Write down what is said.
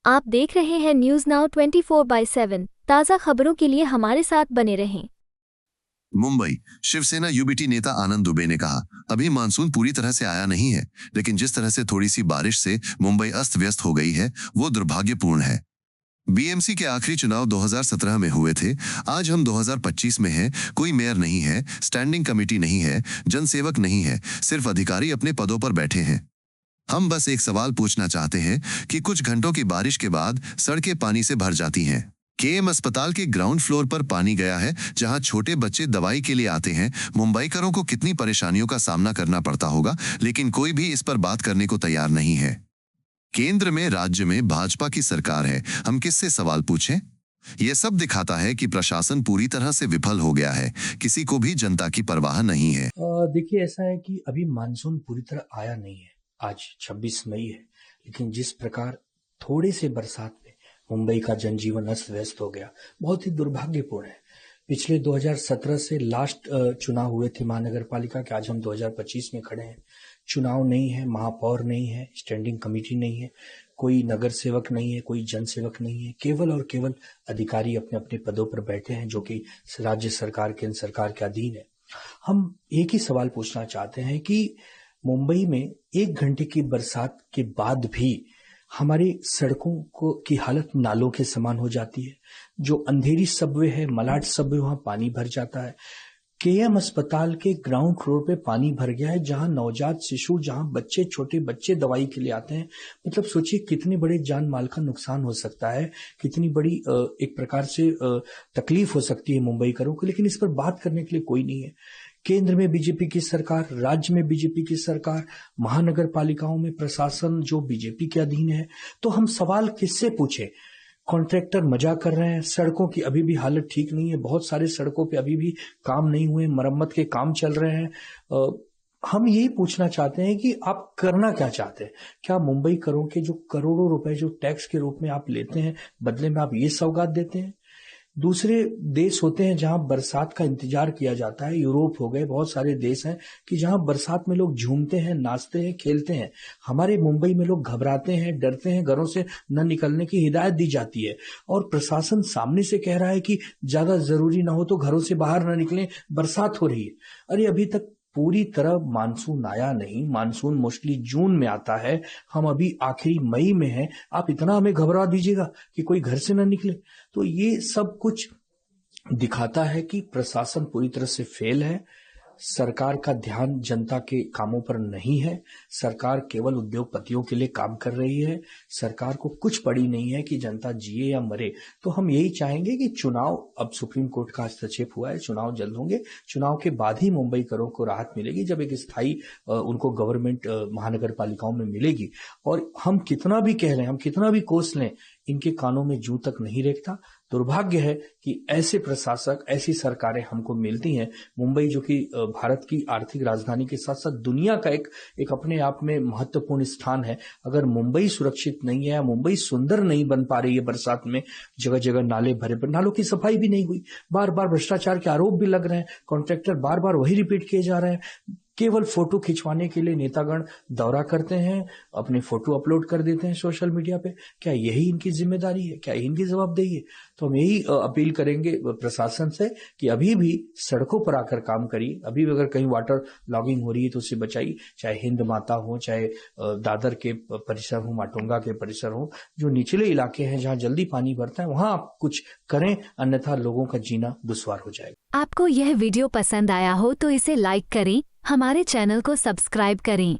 आप देख रहे हैं न्यूज नाउ 24/7 ताज़ा खबरों के लिए हमारे साथ बने रहें। मुंबई शिवसेना यूबीटी नेता आनंद दुबे ने कहा, अभी मानसून पूरी तरह से आया नहीं है, लेकिन जिस तरह से थोड़ी सी बारिश से मुंबई अस्त व्यस्त हो गई है वो दुर्भाग्यपूर्ण है। बीएमसी के आखिरी चुनाव 2017 में हुए थे। आज हम 2025 में हैं। कोई मेयर नहीं है, स्टैंडिंग कमेटी नहीं है, जनसेवक नहीं है, सिर्फ अधिकारी अपने पदों पर बैठे हैं। हम बस एक सवाल पूछना चाहते हैं कि कुछ घंटों की बारिश के बाद सड़कें पानी से भर जाती हैं। केएम अस्पताल के ग्राउंड फ्लोर पर पानी गया है, जहां छोटे बच्चे दवाई के लिए आते हैं। मुंबईकरों को कितनी परेशानियों का सामना करना पड़ता होगा, लेकिन कोई भी इस पर बात करने को तैयार नहीं है। केंद्र में, राज्य में भाजपा की सरकार है, हम किससे सवाल पूछें? यह सब दिखाता है कि प्रशासन पूरी तरह से विफल हो गया है। किसी को भी जनता की परवाह नहीं है। देखिए, ऐसा है कि अभी मानसून पूरी तरह आया नहीं है। आज 26 मई है, लेकिन जिस प्रकार थोड़े से बरसात में मुंबई का जनजीवन अस्त व्यस्त हो गया, बहुत ही दुर्भाग्यपूर्ण है। पिछले 2017 से लास्ट चुनाव हुए थे महानगर पालिका के, आज हम 2025 में खड़े हैं। चुनाव नहीं है, महापौर नहीं है, स्टैंडिंग कमेटी नहीं है, कोई नगर सेवक नहीं है, कोई जन सेवक नहीं है, केवल और केवल अधिकारी अपने अपने पदों पर बैठे हैं, जो कि राज्य सरकार, केंद्र सरकार के अधीन है। हम एक ही सवाल पूछना चाहते हैं कि मुंबई में 1 घंटे की बरसात के बाद भी हमारी सड़कों को की हालत नालों के समान हो जाती है। जो अंधेरी सबवे है, मलाड सबवे, वहां पानी भर जाता है। केएम अस्पताल के ग्राउंड फ्लोर पे पानी भर गया है, जहां नवजात शिशु, जहां बच्चे, छोटे बच्चे दवाई के लिए आते हैं। मतलब सोचिए कितने बड़े जान माल का नुकसान हो सकता है, कितनी बड़ी एक प्रकार से तकलीफ हो सकती है मुंबईकरों को, लेकिन इस पर बात करने के लिए कोई नहीं है। केंद्र में बीजेपी की सरकार, राज्य में बीजेपी की सरकार, महानगर पालिकाओं में प्रशासन जो बीजेपी के अधीन है, तो हम सवाल किससे पूछे? कॉन्ट्रैक्टर मजा कर रहे हैं, सड़कों की अभी भी हालत ठीक नहीं है, बहुत सारे सड़कों पे अभी भी काम नहीं हुए, मरम्मत के काम चल रहे हैं। हम यही पूछना चाहते हैं कि आप करना क्या चाहते हैं? क्या मुंबई करों के जो करोड़ों रुपए जो टैक्स के रूप में आप लेते हैं, बदले में आप ये सौगात देते हैं? दूसरे देश होते हैं जहां बरसात का इंतजार किया जाता है, यूरोप हो गए, बहुत सारे देश हैं कि जहां बरसात में लोग झूमते हैं, नाचते हैं, खेलते हैं। हमारे मुंबई में लोग घबराते हैं, डरते हैं, घरों से न निकलने की हिदायत दी जाती है, और प्रशासन सामने से कह रहा है कि ज्यादा जरूरी ना हो तो घरों से बाहर न निकलें, बरसात हो रही है। अरे अभी तक पूरी तरह मानसून आया नहीं। मानसून मोस्टली जून में आता है, हम अभी आखिरी मई में हैं। आप इतना हमें घबरा दीजिएगा कि कोई घर से ना निकले? तो ये सब कुछ दिखाता है कि प्रशासन पूरी तरह से फेल है। सरकार का ध्यान जनता के कामों पर नहीं है। सरकार केवल उद्योगपतियों के लिए काम कर रही है। सरकार को कुछ पड़ी नहीं है कि जनता जिए या मरे। तो हम यही चाहेंगे कि चुनाव, अब सुप्रीम कोर्ट का हस्तक्षेप हुआ है, चुनाव जल्द होंगे। चुनाव के बाद ही मुंबई करों को राहत मिलेगी, जब एक स्थायी उनको गवर्नमेंट महानगर पालिकाओं में मिलेगी। और हम कितना भी कह लें, हम कितना भी कोस लें, इनके कानों में जूं तक नहीं रेखता। दुर्भाग्य है कि ऐसे प्रशासक, ऐसी सरकारें हमको मिलती हैं। मुंबई जो कि भारत की आर्थिक राजधानी के साथ साथ दुनिया का एक अपने आप में महत्वपूर्ण स्थान है, अगर मुंबई सुरक्षित नहीं है, मुंबई सुंदर नहीं बन पा रही है, बरसात में जगह जगह नाले भरे पर, नालों की सफाई भी नहीं हुई, बार बार भ्रष्टाचार के आरोप भी लग रहे हैं, कॉन्ट्रैक्टर बार बार वही रिपीट किए जा रहे हैं। केवल फोटो खिंचवाने के लिए नेतागण दौरा करते हैं, अपने फोटो अपलोड कर देते हैं सोशल मीडिया पे। क्या यही इनकी जिम्मेदारी है? क्या यही इनकी जवाबदेही है? तो हम यही अपील करेंगे प्रशासन से कि अभी भी सड़कों पर आकर काम करिए। अभी भी अगर कहीं वाटर लॉगिंग हो रही है तो उससे बचाइए, चाहे हिंद माता हो, चाहे दादर के परिसर हो, माटुंगा के परिसर हो, जो निचले इलाके हैं जहां जल्दी पानी भरता है, वहां आप कुछ करें, अन्यथा लोगों का जीना दुश्वार हो जाएगा। आपको यह वीडियो पसंद आया हो तो इसे लाइक करें, हमारे चैनल को सब्सक्राइब करें।